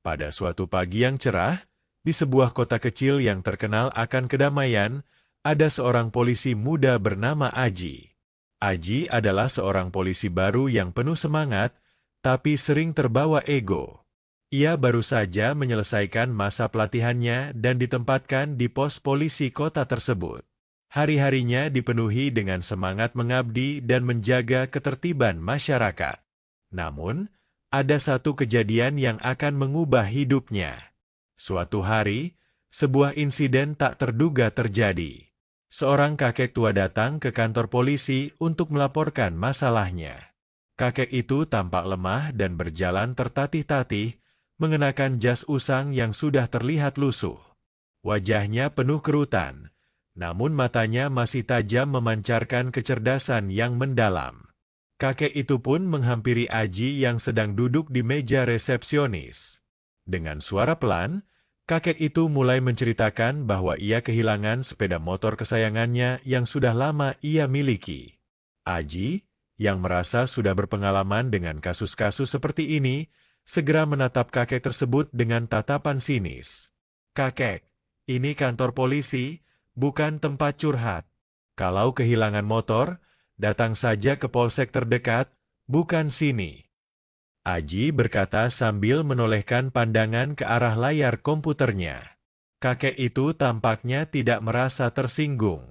Pada suatu pagi yang cerah, di sebuah kota kecil yang terkenal akan kedamaian, ada seorang polisi muda bernama Aji. Aji adalah seorang polisi baru yang penuh semangat, tapi sering terbawa ego. Ia baru saja menyelesaikan masa pelatihannya dan ditempatkan di pos polisi kota tersebut. Hari-harinya dipenuhi dengan semangat mengabdi dan menjaga ketertiban masyarakat. Namun, ada satu kejadian yang akan mengubah hidupnya. Suatu hari, sebuah insiden tak terduga terjadi. Seorang kakek tua datang ke kantor polisi untuk melaporkan masalahnya. Kakek itu tampak lemah dan berjalan tertatih-tatih, mengenakan jas usang yang sudah terlihat lusuh. Wajahnya penuh kerutan, namun matanya masih tajam memancarkan kecerdasan yang mendalam. Kakek itu pun menghampiri Aji yang sedang duduk di meja resepsionis. Dengan suara pelan, kakek itu mulai menceritakan bahwa ia kehilangan sepeda motor kesayangannya yang sudah lama ia miliki. Aji, yang merasa sudah berpengalaman dengan kasus-kasus seperti ini, segera menatap kakek tersebut dengan tatapan sinis. "Kakek, ini kantor polisi, bukan tempat curhat. Kalau kehilangan motor, datang saja ke polsek terdekat, bukan sini." Aji berkata sambil menolehkan pandangan ke arah layar komputernya. Kakek itu tampaknya tidak merasa tersinggung.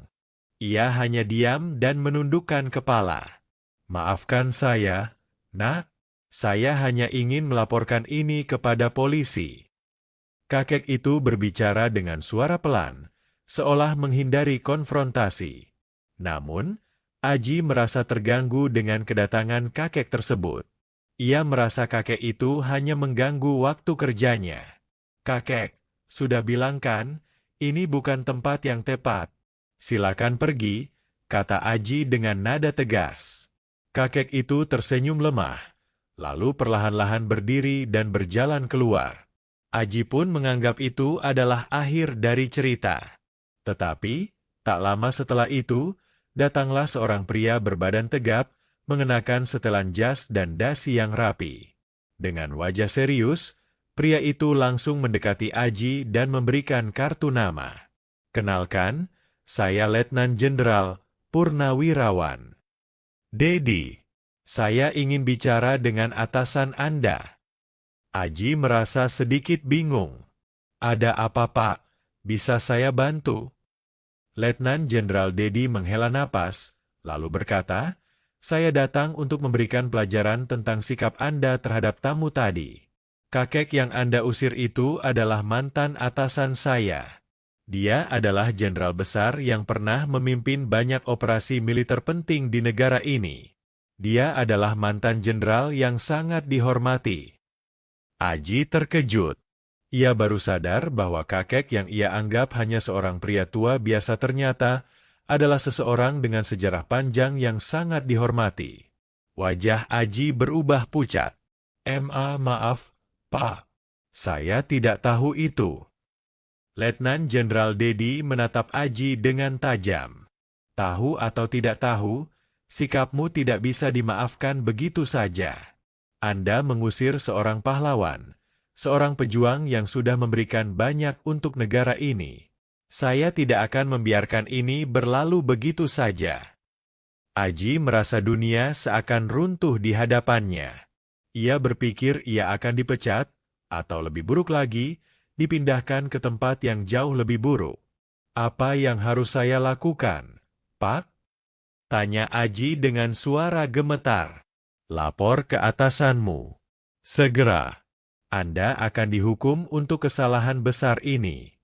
Ia hanya diam dan menundukkan kepala. "Maafkan saya, Nak. Saya hanya ingin melaporkan ini kepada polisi." Kakek itu berbicara dengan suara pelan, seolah menghindari konfrontasi. Namun, Aji merasa terganggu dengan kedatangan kakek tersebut. Ia merasa kakek itu hanya mengganggu waktu kerjanya. "Kakek, sudah bilang kan, ini bukan tempat yang tepat. Silakan pergi," kata Aji dengan nada tegas. Kakek itu tersenyum lemah, lalu perlahan-lahan berdiri dan berjalan keluar. Aji pun menganggap itu adalah akhir dari cerita. Tetapi, tak lama setelah itu, datanglah seorang pria berbadan tegap, mengenakan setelan jas dan dasi yang rapi. Dengan wajah serius, pria itu langsung mendekati Aji dan memberikan kartu nama. "Kenalkan, saya Letnan Jenderal Purnawirawan. Dedi, saya ingin bicara dengan atasan Anda." Aji merasa sedikit bingung. "Ada apa, Pak? Bisa saya bantu?" Letnan Jenderal Dedi menghela napas, lalu berkata, "Saya datang untuk memberikan pelajaran tentang sikap Anda terhadap tamu tadi. Kakek yang Anda usir itu adalah mantan atasan saya. Dia adalah jenderal besar yang pernah memimpin banyak operasi militer penting di negara ini. Dia adalah mantan jenderal yang sangat dihormati." Aji terkejut. Ia baru sadar bahwa kakek yang ia anggap hanya seorang pria tua biasa ternyata adalah seseorang dengan sejarah panjang yang sangat dihormati. Wajah Aji berubah pucat. Maaf, Pak. Saya tidak tahu itu." Letnan Jenderal Dedi menatap Aji dengan tajam. "Tahu atau tidak tahu, sikapmu tidak bisa dimaafkan begitu saja. Anda mengusir seorang pahlawan, seorang pejuang yang sudah memberikan banyak untuk negara ini. Saya tidak akan membiarkan ini berlalu begitu saja." Aji merasa dunia seakan runtuh di hadapannya. Ia berpikir ia akan dipecat, atau lebih buruk lagi, dipindahkan ke tempat yang jauh lebih buruk. "Apa yang harus saya lakukan, Pak?" tanya Aji dengan suara gemetar. "Lapor ke atasanmu. Segera. Anda akan dihukum untuk kesalahan besar ini.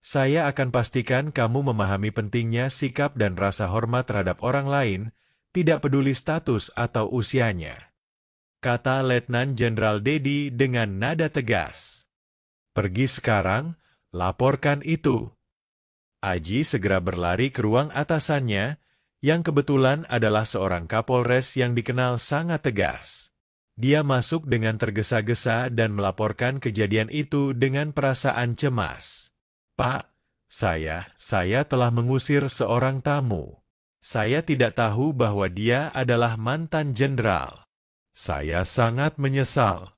Saya akan pastikan kamu memahami pentingnya sikap dan rasa hormat terhadap orang lain, tidak peduli status atau usianya," kata Letnan Jenderal Dedi dengan nada tegas. "Pergi sekarang, laporkan itu." Aji segera berlari ke ruang atasannya, yang kebetulan adalah seorang Kapolres yang dikenal sangat tegas. Dia masuk dengan tergesa-gesa dan melaporkan kejadian itu dengan perasaan cemas. "Pak, saya telah mengusir seorang tamu. Saya tidak tahu bahwa dia adalah mantan jenderal. Saya sangat menyesal."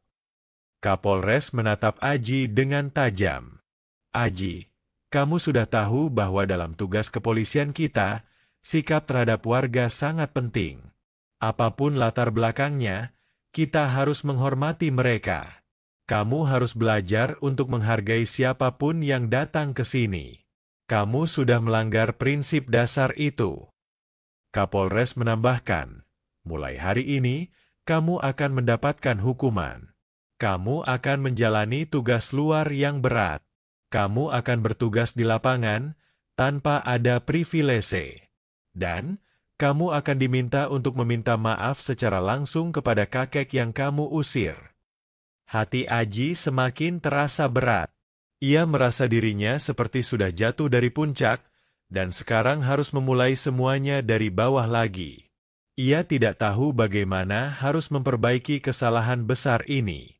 Kapolres menatap Aji dengan tajam. Aji, kamu sudah tahu bahwa dalam tugas kepolisian kita, sikap terhadap warga sangat penting. Apapun latar belakangnya, kita harus menghormati mereka. Kamu harus belajar untuk menghargai siapapun yang datang ke sini. Kamu sudah melanggar prinsip dasar itu. Kapolres menambahkan, mulai hari ini, kamu akan mendapatkan hukuman. Kamu akan menjalani tugas luar yang berat. Kamu akan bertugas di lapangan tanpa ada privilese. Dan kamu akan diminta untuk meminta maaf secara langsung kepada kakek yang kamu usir. Hati Aji semakin terasa berat. Ia merasa dirinya seperti sudah jatuh dari puncak, dan sekarang harus memulai semuanya dari bawah lagi. Ia tidak tahu bagaimana harus memperbaiki kesalahan besar ini.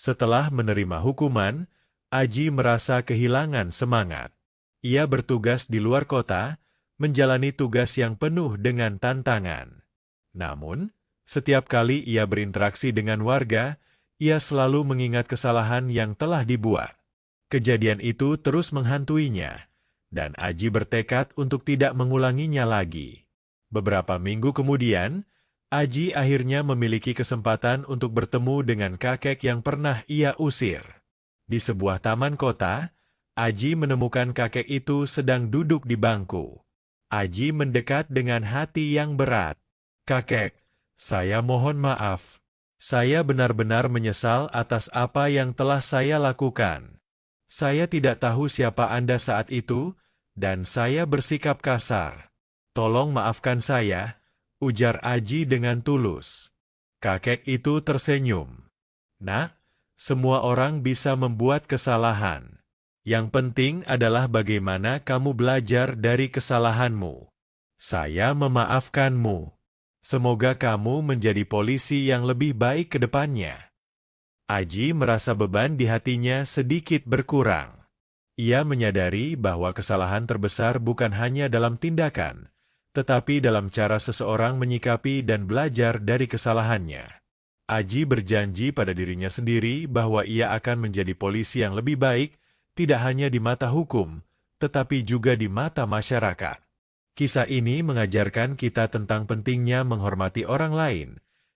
Setelah menerima hukuman, Aji merasa kehilangan semangat. Ia bertugas di luar kota, menjalani tugas yang penuh dengan tantangan. Namun, setiap kali ia berinteraksi dengan warga, ia selalu mengingat kesalahan yang telah dibuat. Kejadian itu terus menghantuinya, dan Aji bertekad untuk tidak mengulanginya lagi. Beberapa minggu kemudian, Aji akhirnya memiliki kesempatan untuk bertemu dengan kakek yang pernah ia usir. Di sebuah taman kota, Aji menemukan kakek itu sedang duduk di bangku. Aji mendekat dengan hati yang berat. "Kakek, saya mohon maaf. Saya benar-benar menyesal atas apa yang telah saya lakukan. Saya tidak tahu siapa Anda saat itu, dan saya bersikap kasar. Tolong maafkan saya," ujar Aji dengan tulus. Kakek itu tersenyum. "Nak, semua orang bisa membuat kesalahan. Yang penting adalah bagaimana kamu belajar dari kesalahanmu. Saya memaafkanmu. Semoga kamu menjadi polisi yang lebih baik ke depannya." Aji merasa beban di hatinya sedikit berkurang. Ia menyadari bahwa kesalahan terbesar bukan hanya dalam tindakan, tetapi dalam cara seseorang menyikapi dan belajar dari kesalahannya. Aji berjanji pada dirinya sendiri bahwa ia akan menjadi polisi yang lebih baik, tidak hanya di mata hukum, tetapi juga di mata masyarakat. Kisah ini mengajarkan kita tentang pentingnya menghormati orang lain,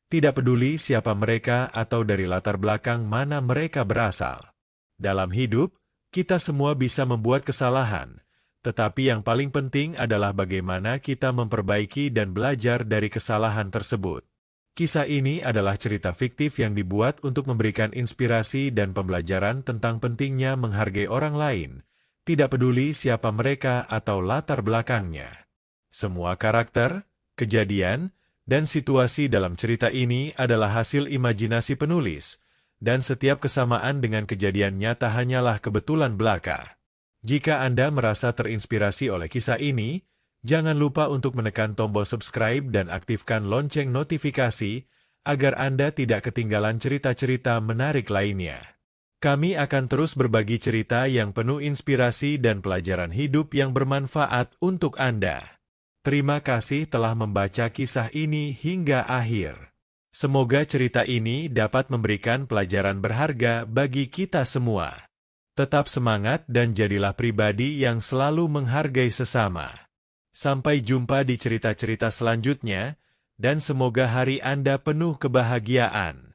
tidak peduli siapa mereka atau dari latar belakang mana mereka berasal. Dalam hidup, kita semua bisa membuat kesalahan, tetapi yang paling penting adalah bagaimana kita memperbaiki dan belajar dari kesalahan tersebut. Kisah ini adalah cerita fiktif yang dibuat untuk memberikan inspirasi dan pembelajaran tentang pentingnya menghargai orang lain, tidak peduli siapa mereka atau latar belakangnya. Semua karakter, kejadian, dan situasi dalam cerita ini adalah hasil imajinasi penulis, dan setiap kesamaan dengan kejadian nyata hanyalah kebetulan belaka. Jika Anda merasa terinspirasi oleh kisah ini, jangan lupa untuk menekan tombol subscribe dan aktifkan lonceng notifikasi, agar Anda tidak ketinggalan cerita-cerita menarik lainnya. Kami akan terus berbagi cerita yang penuh inspirasi dan pelajaran hidup yang bermanfaat untuk Anda. Terima kasih telah membaca kisah ini hingga akhir. Semoga cerita ini dapat memberikan pelajaran berharga bagi kita semua. Tetap semangat dan jadilah pribadi yang selalu menghargai sesama. Sampai jumpa di cerita-cerita selanjutnya, dan semoga hari Anda penuh kebahagiaan.